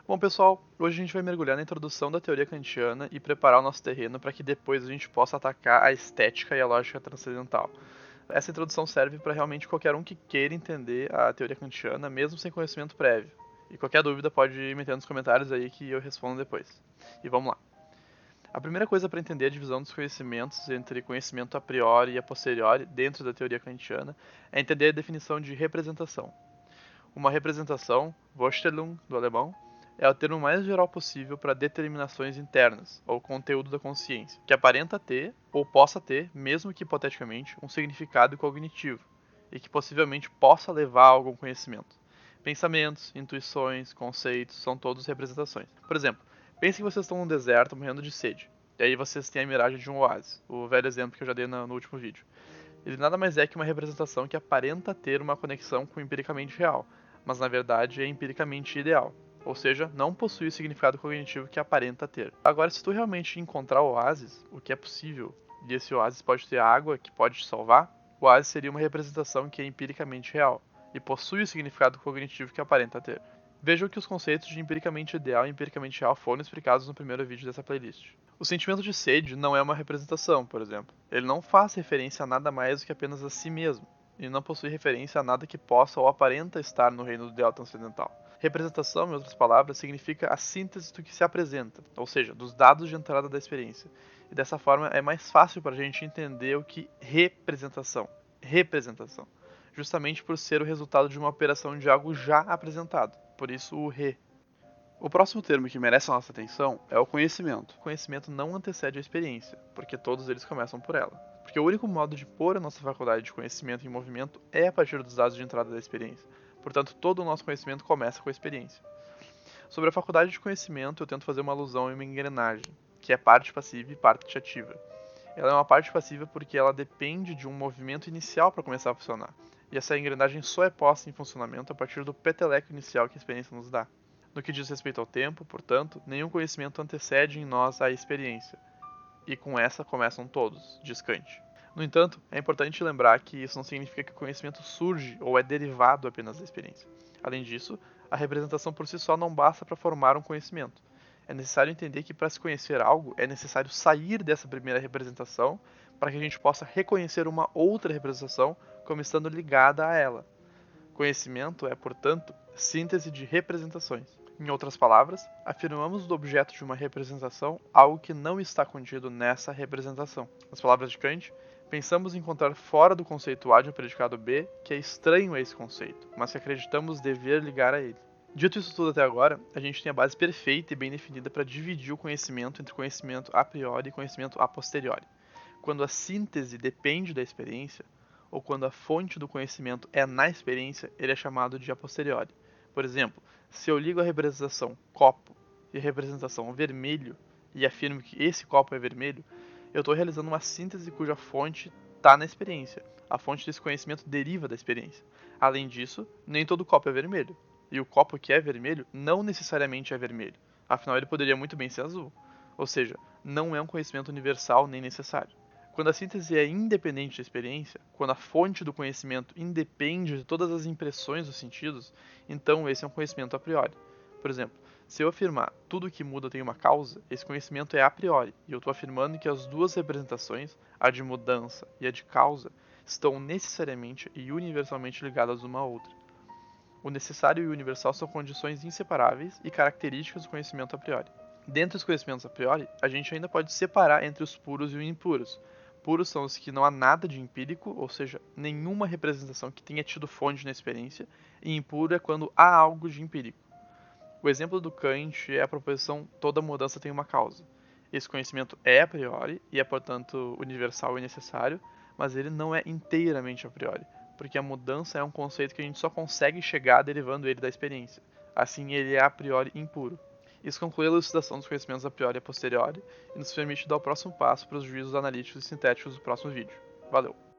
Bom, pessoal, hoje a gente vai mergulhar na introdução da teoria kantiana e preparar o nosso terreno para que depois a gente possa atacar a estética e a lógica transcendental. Essa introdução serve para realmente qualquer um que queira entender a teoria kantiana, mesmo sem conhecimento prévio. E qualquer dúvida pode ir metendo nos comentários aí que eu respondo depois. E vamos lá. A primeira coisa para entender a divisão dos conhecimentos entre conhecimento a priori e a posteriori dentro da teoria kantiana é entender a definição de representação. Uma representação, Vorstellung do alemão, é o termo mais geral possível para determinações internas, ou conteúdo da consciência, que aparenta ter, ou possa ter, mesmo que hipoteticamente, um significado cognitivo, e que possivelmente possa levar a algum conhecimento. Pensamentos, intuições, conceitos, são todos representações. Por exemplo, pense que vocês estão num deserto morrendo de sede, e aí vocês têm a miragem de um oásis, o velho exemplo que eu já dei no último vídeo. Ele nada mais é que uma representação que aparenta ter uma conexão com o empiricamente real, mas na verdade é empiricamente ideal, ou seja, não possui o significado cognitivo que aparenta ter. Agora, se tu realmente encontrar o oásis, o que é possível, e esse oásis pode ter água que pode te salvar, o oásis seria uma representação que é empiricamente real, e possui o significado cognitivo que aparenta ter. Vejam que os conceitos de empiricamente ideal e empiricamente real foram explicados no primeiro vídeo dessa playlist. O sentimento de sede não é uma representação, por exemplo. Ele não faz referência a nada mais do que apenas a si mesmo, e não possui referência a nada que possa ou aparenta estar no reino do ideal transcendental. Representação, em outras palavras, significa a síntese do que se apresenta, ou seja, dos dados de entrada da experiência. E dessa forma é mais fácil para a gente entender o que representação, justamente por ser o resultado de uma operação de algo já apresentado. Por isso o re. O próximo termo que merece a nossa atenção é o conhecimento. O conhecimento não antecede a experiência, porque todos eles começam por ela. Porque o único modo de pôr a nossa faculdade de conhecimento em movimento é a partir dos dados de entrada da experiência. Portanto, todo o nosso conhecimento começa com a experiência. Sobre a faculdade de conhecimento, eu tento fazer uma alusão em uma engrenagem, que é parte passiva e parte ativa. Ela é uma parte passiva porque ela depende de um movimento inicial para começar a funcionar. E essa engrenagem só é posta em funcionamento a partir do peteleco inicial que a experiência nos dá. No que diz respeito ao tempo, portanto, nenhum conhecimento antecede em nós a experiência, e com essa começam todos, diz Kant. No entanto, é importante lembrar que isso não significa que o conhecimento surge ou é derivado apenas da experiência. Além disso, a representação por si só não basta para formar um conhecimento. É necessário entender que para se conhecer algo, é necessário sair dessa primeira representação para que a gente possa reconhecer uma outra representação como estando ligada a ela. Conhecimento é, portanto, síntese de representações. Em outras palavras, afirmamos do objeto de uma representação algo que não está contido nessa representação. Nas palavras de Kant, pensamos encontrar fora do conceito A de um predicado B que é estranho a esse conceito, mas que acreditamos dever ligar a ele. Dito isso tudo até agora, a gente tem a base perfeita e bem definida para dividir o conhecimento entre conhecimento a priori e conhecimento a posteriori. Quando a síntese depende da experiência, ou quando a fonte do conhecimento é na experiência, ele é chamado de a posteriori. Por exemplo, se eu ligo a representação copo e a representação vermelho e afirmo que esse copo é vermelho, eu estou realizando uma síntese cuja fonte está na experiência. A fonte desse conhecimento deriva da experiência. Além disso, nem todo copo é vermelho. E o copo que é vermelho não necessariamente é vermelho. Afinal, ele poderia muito bem ser azul. Ou seja, não é um conhecimento universal nem necessário. Quando a síntese é independente da experiência, quando a fonte do conhecimento independe de todas as impressões dos sentidos, então esse é um conhecimento a priori. Por exemplo, se eu afirmar tudo que muda tem uma causa, esse conhecimento é a priori, e eu estou afirmando que as duas representações, a de mudança e a de causa, estão necessariamente e universalmente ligadas uma à outra. O necessário e o universal são condições inseparáveis e características do conhecimento a priori. Dentre os conhecimentos a priori, a gente ainda pode separar entre os puros e os impuros. Puros são os que não há nada de empírico, ou seja, nenhuma representação que tenha tido fonte na experiência, e impuro é quando há algo de empírico. O exemplo do Kant é a proposição toda mudança tem uma causa. Esse conhecimento é a priori e é, portanto, universal e necessário, mas ele não é inteiramente a priori, porque a mudança é um conceito que a gente só consegue chegar derivando ele da experiência. Assim, ele é a priori impuro. Isso conclui a elucidação dos conhecimentos a priori e a posteriori e nos permite dar o próximo passo para os juízos analíticos e sintéticos do próximo vídeo. Valeu!